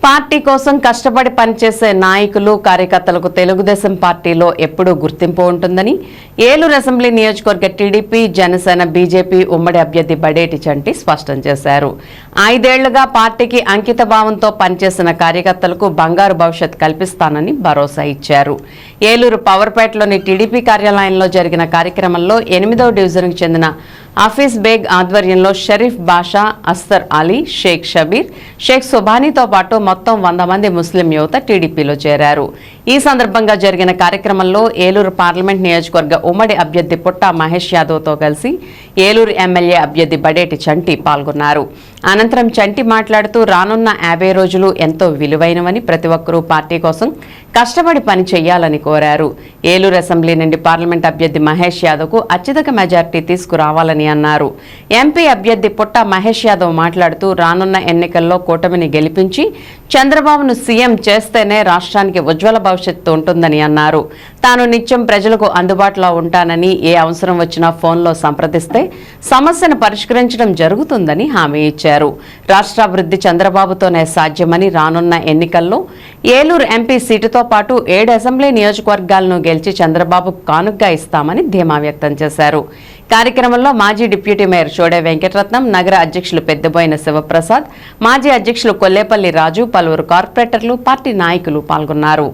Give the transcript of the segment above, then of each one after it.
Party కోసం కష్టపడి పనిచేసే నాయకులు కార్యకర్తలకు తెలుగుదేశం పార్టీలో ఎప్పుడూ గుర్తింపు ఉంటుందని ఏలూరు అసెంబ్లీ నియోజకవర్గ టీడీపీ జనసేన బీజేపీ ఉమ్మడి అభ్యర్థి బడేటి చంటి స్పష్టం చేశారు. 5 ఏళ్లుగా పార్టీకి అంకిత భావంతో పనిచేసిన కార్యకర్తలకు బంగారు భవిష్యత్ కల్పిస్తానని భరోసా ఇచ్చారు. ఏలూరు పవర్పేటలోని టీడీపీ కార్యాలయంలో జరిగిన కార్యక్రమంలో 8వ డివిజన్కు చెందిన ఆఫీస్ బేగ్ ఆధ్వర్యంలో షరీఫ్ బాషా, అస్తర్ అలీ, షేక్ షబీర్, షేక్ సుబానీతో పాటు మొత్తం 100 మంది ముస్లిం యువత టీడీపీలో చేరారు. ఈ సందర్భంగా జరిగిన కార్యక్రమంలో ఏలూరు పార్లమెంట్ నియోజకవర్గ ఉమ్మడి అభ్యర్థి పుట్టా మహేష్ యాదవ్తో కలిసి ఏలూరు ఎమ్మెల్యే అభ్యర్థి బడేటి చంటి పాల్గొన్నారు. అనంతరం చంటి మాట్లాడుతూ రానున్న 50 రోజులు ఎంతో విలువైనవని, ప్రతి ఒక్కరూ పార్టీ కోసం కష్టపడి పని చేయాలని కోరారు. ఏలూరు అసెంబ్లీ నుండి పార్లమెంట్ అభ్యర్థి మహేష్ యాదవ్కు అత్యధిక మెజార్టీ తీసుకురావాలని అన్నారు. ఎంపీ అభ్యర్థి పుట్టా మహేష్ యాదవ్ మాట్లాడుతూ రానున్న ఎన్నికల్లో కూటమిని గెలిపించి చంద్రబాబును సీఎం చేస్తేనే రాష్ట్రానికి ఉజ్వల భవిష్యత్తు ఉంటుందని అన్నారు. తాను నిత్యం ప్రజలకు అందుబాటులో ఉంటానని, ఏ అవసరం వచ్చినా ఫోన్లో సంప్రదిస్తే సమస్యను పరిష్కరించడం జరుగుతుందని హామీ ఇచ్చారు. రాష్ట్రాభివృద్ధి చంద్రబాబుతోనే సాధ్యమని, రానున్న ఎన్నికల్లో ఏలూరు ఎంపీ సీటుతో పాటు 7 అసెంబ్లీ నియోజకవర్గాలను గెలిచి చంద్రబాబు కానుగ్గా ఇస్తామని ధీమా వ్యక్తం చేశారు. కార్యక్రమంలో మాజీ డిప్యూటీ మేయర్ చోడే వెంకటరత్నం, నగర అధ్యక్షులు పెద్దబోయిన శివప్రసాద్, మాజీ అధ్యక్షులు కొల్లేపల్లి రాజు, పలువురు కార్పొరేటర్లు, పార్టీ నాయకులు పాల్గొన్నారు.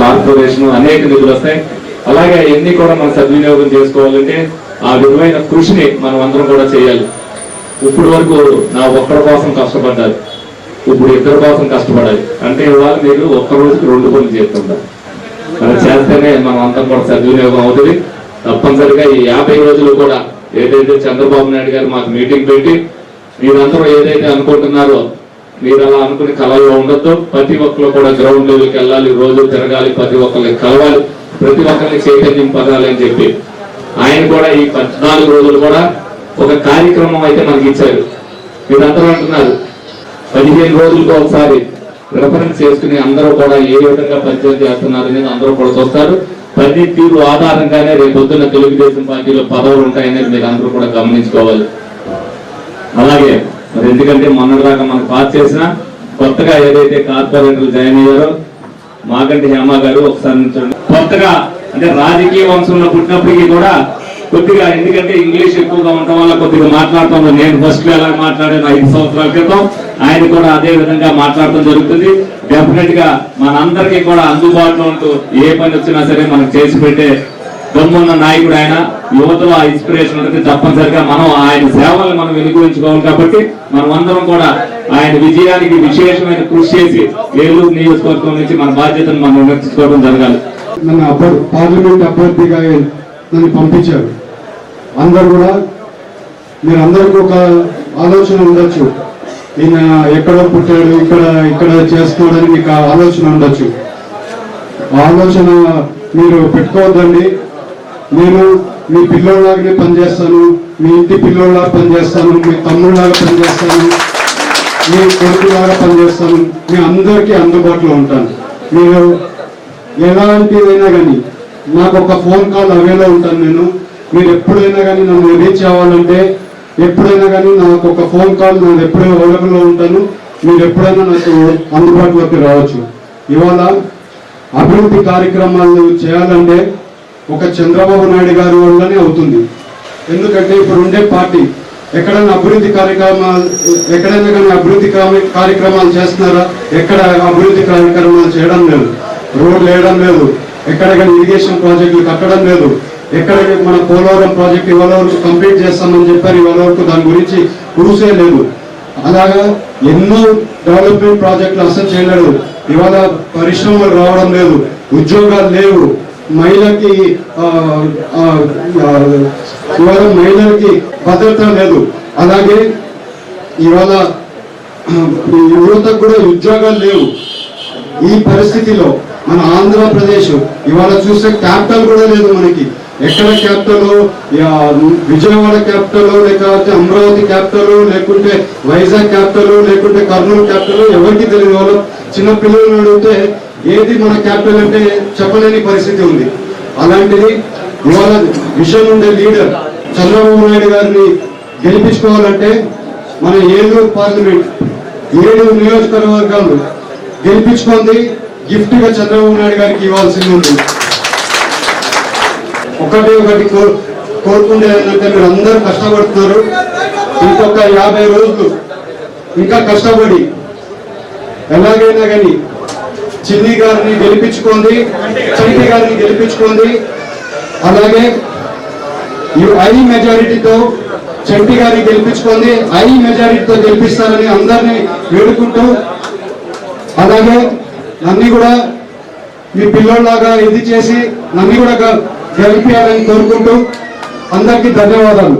కార్పొరేషన్ అనేక నిధులు వస్తాయి. అలాగే ఎన్ని కూడా మనం సద్వినియోగం చేసుకోవాలంటే ఆ విలువైన కృషిని మనం అందరం కూడా చేయాలి. ఇప్పుడు వరకు నా ఒక్కరి కోసం కష్టపడ్డారు, ఇప్పుడు ఇద్దరి కోసం కష్టపడాలి. అంటే ఇవాళ మీరు ఒక్క రోజుకి 2 పనులు చేస్తుంటారు. అలా చేస్తేనే మనం అందరం కూడా సద్వినియోగం అవుతుంది. తప్పనిసరిగా ఈ 50 రోజులు కూడా ఏదైతే చంద్రబాబు నాయుడు గారు మాకు మీటింగ్ పెట్టి మీరందరూ ఏదైతే అనుకుంటున్నారో మీరు అలా అనుకుని కళలో ఉండొద్దు. ప్రతి ఒక్కరు కూడా గ్రౌండ్ లెవెల్కి వెళ్ళాలి, రోజు తిరగాలి, ప్రతి ఒక్కరిని కలవాలి, ప్రతి ఒక్కరిని చైతన్యం పదాలి అని చెప్పి ఆయన కూడా ఈ 14 రోజులు కూడా ఒక కార్యక్రమం అయితే మనకి ఇచ్చారు. మీరందరూ అంటున్నారు 15 రోజులకు ఒకసారి రిఫరెన్స్ చేసుకుని అందరూ కూడా ఏ విధంగా పరిచయం చేస్తున్నారు అనేది అందరూ కూడా చూస్తారు. పని తీరు ఆధారంగానే రేపు పొద్దున్న తెలుగుదేశం పార్టీలో పదవులు ఉంటాయనేది మీరు అందరూ కూడా గమనించుకోవాలి. అలాగే మరి ఎందుకంటే మొన్నటిదాకా మనకు పాస్ చేసిన కొత్తగా ఏదైతే కార్పొరేటర్లు జాయిన్ అయ్యారో మాగంటి హేమ గారు ఒకసారి నుంచండి. కొత్తగా అంటే రాజకీయ వంశంలో పుట్టినప్పటికీ కూడా కొద్దిగా ఎందుకంటే ఇంగ్లీష్ ఎక్కువగా ఉండటం వల్ల కొద్దిగా మాట్లాడటం, నేను ఫస్ట్ ఎలా మాట్లాడాను 5 సంవత్సరాల క్రితం ఆయన కూడా అదే విధంగా మాట్లాడటం జరుగుతుంది. డెఫినెట్ గా మనందరికీ కూడా అందుబాటులో ఉంటూ ఏ పని వచ్చినా సరే మనకు చేసి పెట్టే దమ్మున్న నాయకుడు ఆయన. యువతలో ఆ ఇన్స్పిరేషన్ ఉంటుంది. తప్పనిసరిగా మనం ఆయన సేవలను మనం వెలుగురించుకోవాలి. కాబట్టి మనం అందరం కూడా ఆయన విజయానికి విశేషమైన కృషి చేసి ఏలూరు నియోజకవర్గం నుంచి మన బాధ్యతను మనం నిర్వర్తించుకోవడం జరగాలి. నన్ను పార్లమెంట్ అభ్యర్థిగా నన్ను పంపించారు. అందరు కూడా మీరందరికీ ఒక ఆలోచన ఉండొచ్చు, ఈయన ఎక్కడో పుట్టాడు, ఇక్కడ చేస్తున్నాడని మీకు ఆలోచన ఉండొచ్చు. ఆలోచన మీరు పెట్టుకోవద్దండి. నేను మీ పిల్లోళ్ళలాగానే పనిచేస్తాను, మీ ఇంటి పిల్లోళ్ళలాగా పనిచేస్తాను, మీ తమ్ముళ్ళలాగా పనిచేస్తాను, మీ కొడుకులాగా పనిచేస్తాను, మీ అందరికీ అందుబాటులో ఉంటాను. మీరు ఎలాంటిదైనా కానీ నాకు ఒక ఫోన్ కాల్ అవేలో ఉంటాను. మీరు ఎప్పుడైనా కానీ నన్ను రీచ్ అవ్వాలంటే ఎప్పుడైనా కానీ నాకు ఒక ఫోన్ కాల్, నేను ఎప్పుడైనా అవైలబుల్లో ఉంటాను. మీరు ఎప్పుడైనా నాకు అందుబాటులోకి రావచ్చు. ఇవాళ అభివృద్ధి కార్యక్రమాలు చేయాలంటే ఒక చంద్రబాబు నాయుడు గారి వల్లనే అవుతుంది. ఎందుకంటే ఇప్పుడు ఉండే పార్టీ ఎక్కడైనా అభివృద్ధి కార్యక్రమాలు చేస్తున్నారా? ఎక్కడ అభివృద్ధి కార్యక్రమాలు చేయడం లేదు. రోడ్లు వేయడం లేదు, ఎక్కడ కానీ ఇరిగేషన్ ప్రాజెక్టులు కట్టడం లేదు, ఎక్కడ మన పోలవరం ప్రాజెక్ట్ ఇవాళ వరకు కంప్లీట్ చేస్తామని చెప్పారు, ఇవాళ వరకు దాని గురించి ఊసే లేదు. అలాగా ఎన్నో డెవలప్మెంట్ ప్రాజెక్టులు అసలు చేయలేదు. ఇవాళ పరిశ్రమలు రావడం లేదు, ఉద్యోగాలు లేవు, మహిళకి భద్రత లేదు. అలాగే ఇవాళ యువతకు కూడా ఉద్యోగాలు లేవు. ఈ పరిస్థితిలో మన ఆంధ్రప్రదేశ్ ఇవాళ చూస్తే క్యాపిటల్ కూడా లేదు మనకి. ఎక్కడ క్యాపిటల్, విజయవాడ క్యాపిటల్, లేకపోతే అమరావతి క్యాపిటల్, లేకుంటే వైజాగ్ క్యాపిటల్, లేకుంటే కర్నూలు క్యాపిటల్, ఎవరికి తెలియదు. వాళ్ళు చిన్న పిల్లలను అడిగితే ఏది మన క్యాపిటల్ అంటే చెప్పలేని పరిస్థితి ఉంది. అలాంటిది ఇవాళ విషయం ఉండే లీడర్ చంద్రబాబు నాయుడు గారిని గెలిపించుకోవాలంటే మన ఏలూరు పార్లమెంట్ 7 నియోజకవర్గాలు గెలిపించుకుంది గిఫ్ట్ గా చంద్రబాబు నాయుడు గారికి ఇవ్వాల్సింది ఉంది. ఒకటి కోరుకుంటే ఏంటంటే మీరు అందరూ కష్టపడుతున్నారు. ఇంకొక 50 రోజులు ఇంకా కష్టపడి ఎలాగైనా కానీ చిన్ని గారిని గెలిపించుకోండి, చంటి గారిని గెలిపించుకోండి. అలాగే ఐ మెజారిటీతో చంటి గారిని గెలిపించుకోండి, ఐ మెజారిటీతో గెలిపిస్తారని అందరినీ వేడుకుంటూ, అలాగే నన్ను కూడా మీ పిల్లల్లాగా ఇది చేసి నన్ను కూడా గెలిపించాలని కోరుకుంటూ అందరికీ ధన్యవాదాలు.